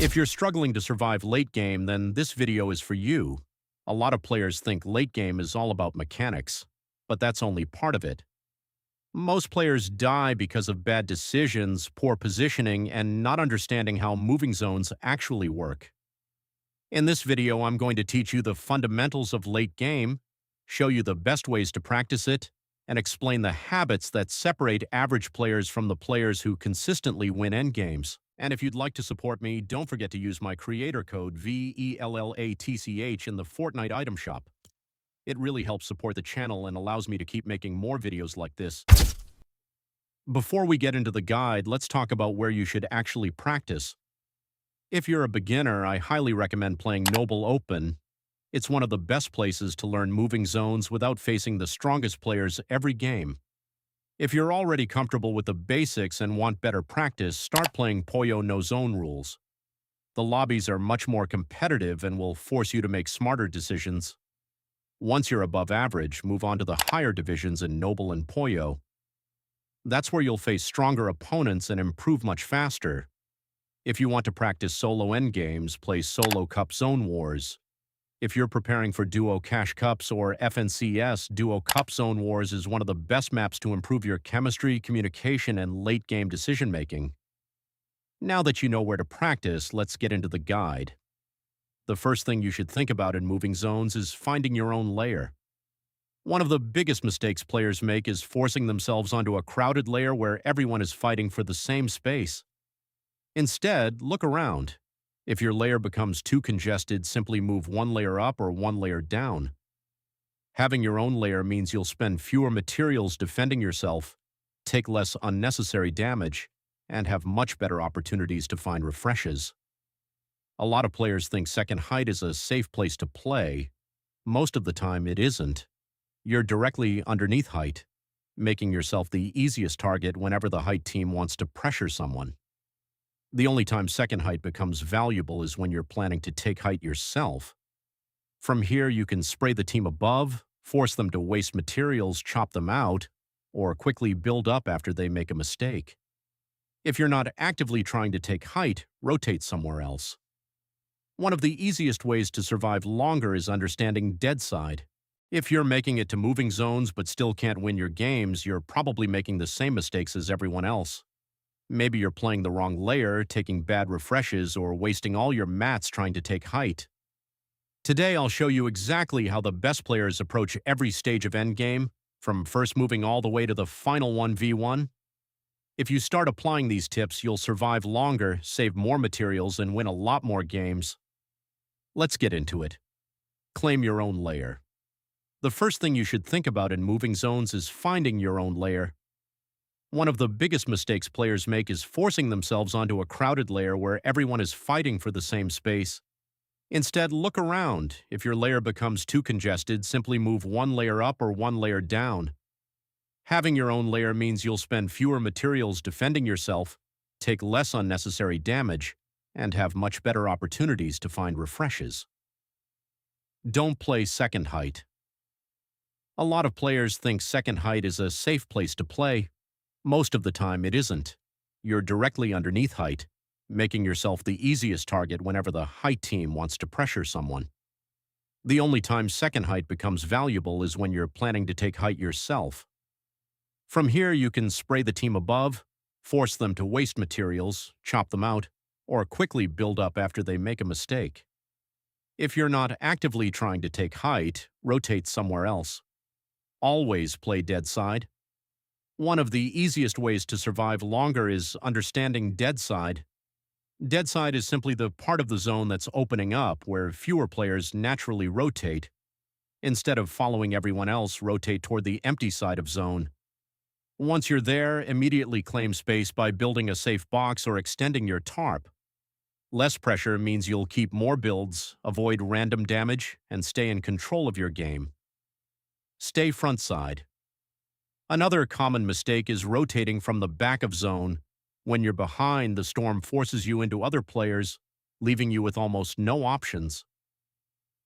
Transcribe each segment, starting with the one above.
If you're struggling to survive late game, then this video is for you. A lot of players think late game is all about mechanics, but that's only part of it. Most players die because of bad decisions, poor positioning, and not understanding how moving zones actually work. In this video, I'm going to teach you the fundamentals of late game, show you the best ways to practice it, and explain the habits that separate average players from the players who consistently win endgames. And if you'd like to support me, don't forget to use my creator code VELLATCH in the Fortnite item shop. It really helps support the channel and allows me to keep making more videos like this. Before we get into the guide, let's talk about where you should actually practice. If you're a beginner, I highly recommend playing Noble Open. It's one of the best places to learn moving zones without facing the strongest players every game. If you're already comfortable with the basics and want better practice, start playing Pollo No Zone rules. The lobbies are much more competitive and will force you to make smarter decisions. Once you're above average, move on to the higher divisions in Noble and Pollo. That's where you'll face stronger opponents and improve much faster. If you want to practice solo endgames, play Solo Cup Zone Wars. If you're preparing for Duo Cash Cups or FNCS, Duo Cup Zone Wars is one of the best maps to improve your chemistry, communication, and late-game decision-making. Now that you know where to practice, let's get into the guide. The first thing you should think about in moving zones is finding your own layer. One of the biggest mistakes players make is forcing themselves onto a crowded layer where everyone is fighting for the same space. Instead, look around. If your layer becomes too congested, simply move one layer up or one layer down. Having your own layer means you'll spend fewer materials defending yourself, take less unnecessary damage, and have much better opportunities to find refreshes. A lot of players think second height is a safe place to play. Most of the time, it isn't. You're directly underneath height, making yourself the easiest target whenever the height team wants to pressure someone. The only time second height becomes valuable is when you're planning to take height yourself. From here, you can spray the team above, force them to waste materials, chop them out, or quickly build up after they make a mistake. If you're not actively trying to take height, rotate somewhere else. One of the easiest ways to survive longer is understanding dead side. If you're making it to moving zones but still can't win your games, you're probably making the same mistakes as everyone else. Maybe you're playing the wrong layer, taking bad refreshes, or wasting all your mats trying to take height. Today, I'll show you exactly how the best players approach every stage of endgame, from first moving all the way to the final 1v1. If you start applying these tips, you'll survive longer, save more materials, and win a lot more games. Let's get into it. Claim your own layer. The first thing you should think about in moving zones is finding your own layer. One of the biggest mistakes players make is forcing themselves onto a crowded layer where everyone is fighting for the same space. Instead, look around. If your layer becomes too congested, simply move one layer up or one layer down. Having your own layer means you'll spend fewer materials defending yourself, take less unnecessary damage, and have much better opportunities to find refreshes. Don't play second height. A lot of players think second height is a safe place to play. Most of the time, it isn't. You're directly underneath height, making yourself the easiest target whenever the height team wants to pressure someone. The only time second height becomes valuable is when you're planning to take height yourself. From here, you can spray the team above, force them to waste materials, chop them out, or quickly build up after they make a mistake. If you're not actively trying to take height, rotate somewhere else. Always play dead side. One of the easiest ways to survive longer is understanding dead side. Dead side is simply the part of the zone that's opening up where fewer players naturally rotate. Instead of following everyone else, rotate toward the empty side of zone. Once you're there, immediately claim space by building a safe box or extending your tarp. Less pressure means you'll keep more builds, avoid random damage, and stay in control of your game. Stay front side. Another common mistake is rotating from the back of zone. When you're behind, the storm forces you into other players, leaving you with almost no options.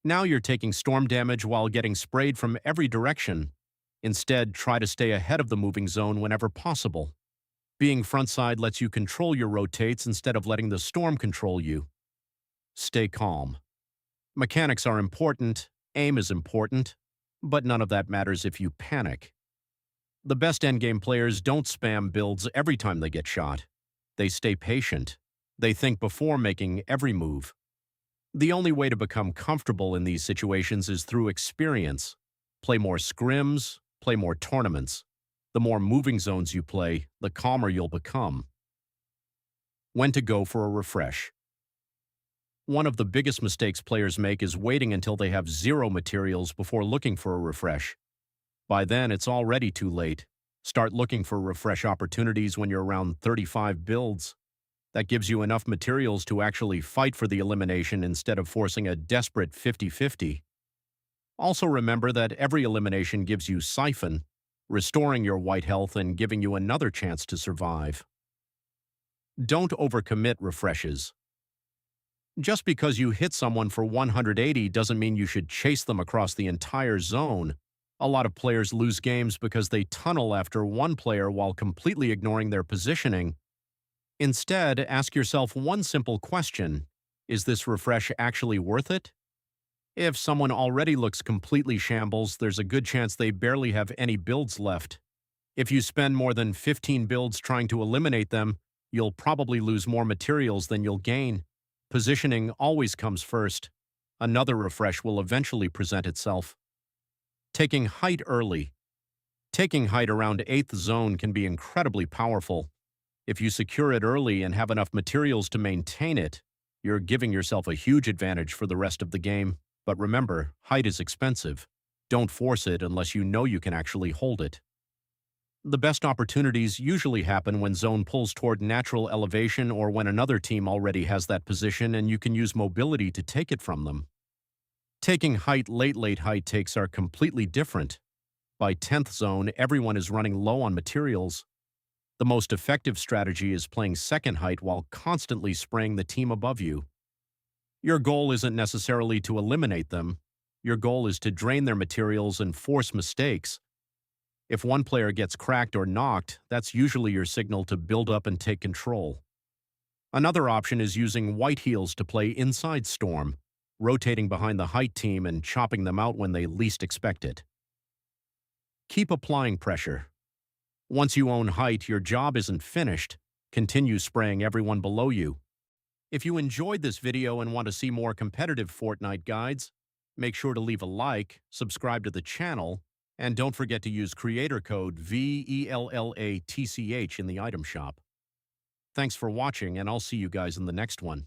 Now you're taking storm damage while getting sprayed from every direction. Instead, try to stay ahead of the moving zone whenever possible. Being frontside lets you control your rotates instead of letting the storm control you. Stay calm. Mechanics are important, aim is important, but none of that matters if you panic. The best endgame players don't spam builds every time they get shot. They stay patient. They think before making every move. The only way to become comfortable in these situations is through experience. Play more scrims, play more tournaments. The more moving zones you play, the calmer you'll become. When to go for a refresh. One of the biggest mistakes players make is waiting until they have zero materials before looking for a refresh. By then, it's already too late. Start looking for refresh opportunities when you're around 35 builds. That gives you enough materials to actually fight for the elimination instead of forcing a desperate 50-50. Also remember that every elimination gives you Siphon, restoring your white health and giving you another chance to survive. Don't overcommit refreshes. Just because you hit someone for 180 doesn't mean you should chase them across the entire zone. A lot of players lose games because they tunnel after one player while completely ignoring their positioning. Instead, ask yourself one simple question: is this refresh actually worth it? If someone already looks completely shambles, there's a good chance they barely have any builds left. If you spend more than 15 builds trying to eliminate them, you'll probably lose more materials than you'll gain. Positioning always comes first. Another refresh will eventually present itself. Taking height early. Taking height around 8th zone can be incredibly powerful. If you secure it early and have enough materials to maintain it, you're giving yourself a huge advantage for the rest of the game. But remember, height is expensive. Don't force it unless you know you can actually hold it. The best opportunities usually happen when zone pulls toward natural elevation or when another team already has that position and you can use mobility to take it from them. Taking height late height takes are completely different. By 10th zone, everyone is running low on materials. The most effective strategy is playing second height while constantly spraying the team above you. Your goal isn't necessarily to eliminate them. Your goal is to drain their materials and force mistakes. If one player gets cracked or knocked, that's usually your signal to build up and take control. Another option is using white heels to play inside storm, rotating behind the height team and chopping them out when they least expect it. Keep applying pressure. Once you own height, your job isn't finished. Continue spraying everyone below you. If you enjoyed this video and want to see more competitive Fortnite guides, make sure to leave a like, subscribe to the channel, and don't forget to use creator code VELLATCH in the item shop. Thanks for watching, and I'll see you guys in the next one.